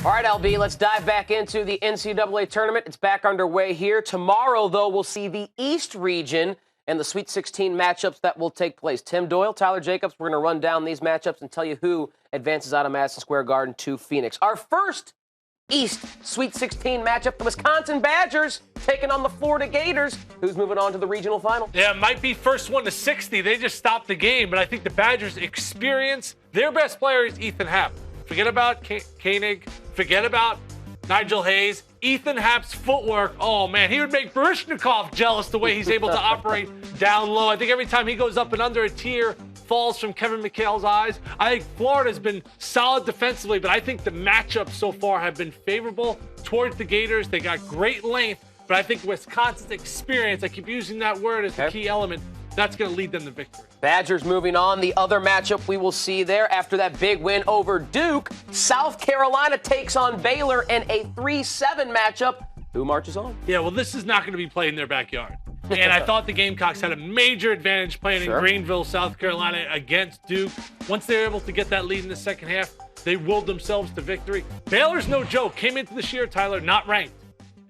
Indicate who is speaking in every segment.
Speaker 1: All right, LB, let's dive back into the NCAA tournament. It's back underway here. Tomorrow, though, we'll see the East region and the Sweet 16 matchups that will take place. Tim Doyle, Tyler Jacobs, we're going to run down these matchups and tell you who advances out of Madison Square Garden to Phoenix. Our first East Sweet 16 matchup, the Wisconsin Badgers taking on the Florida Gators. Who's moving on to the regional final?
Speaker 2: Yeah, it might be first one to 60. They just stopped the game, but I think the Badgers' experience, their best player is Ethan Happ. Forget about Koenig. Forget about Nigel Hayes. Ethan Happ's footwork, oh man, he would make Baryshnikov jealous the way he's able to operate down low. I think every time he goes up and under, a tear falls from Kevin McHale's eyes. I think Florida's been solid defensively, but I think the matchups so far have been favorable towards the Gators. They got great length, but I think Wisconsin's experience, I keep using that word as the key element, that's going to lead them to victory.
Speaker 1: Badgers moving on. The other matchup we will see there after that big win over Duke, South Carolina takes on Baylor in a 3-7 matchup. Who marches on?
Speaker 2: Yeah, well, this is not going to be played in their backyard. And I thought the Gamecocks had a major advantage playing in Greenville, South Carolina against Duke. Once they were able to get that lead in the second half, they willed themselves to victory. Baylor's no joke. Came into this year, Tyler, not ranked.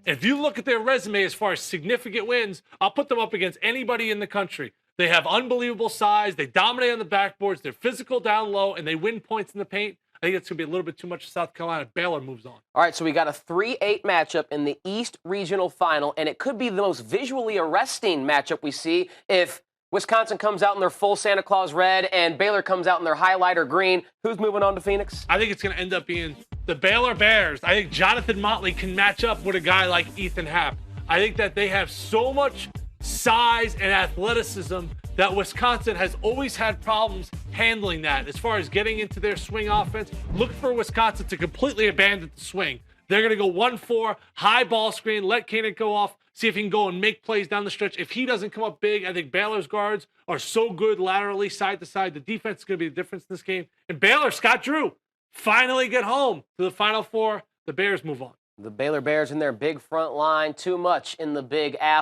Speaker 2: If you look at their resume as far as significant wins, I'll put them up against anybody in the country. They have unbelievable size. They dominate on the backboards. They're physical down low, and they win points in the paint. I think it's going to be a little bit too much for South Carolina. Baylor moves on.
Speaker 1: All right, so we got a 3-8 matchup in the East Regional Final, and it could be the most visually arresting matchup we see if Wisconsin comes out in their full Santa Claus red and Baylor comes out in their highlighter green. Who's moving on to Phoenix?
Speaker 2: I think it's going to end up being the Baylor Bears. I think Jonathan Motley can match up with a guy like Ethan Happ. I think that they have so much size and athleticism that Wisconsin has always had problems handling that. As far as getting into their swing offense, look for Wisconsin to completely abandon the swing. They're going to go 1-4, high ball screen, let Koenig go off, see if he can go and make plays down the stretch. If he doesn't come up big, I think Baylor's guards are so good laterally, side to side. The defense is going to be the difference in this game. And Baylor, Scott Drew, finally get home to the Final Four. The Bears move on.
Speaker 1: The Baylor Bears in their big front line, too much in the Big Apple.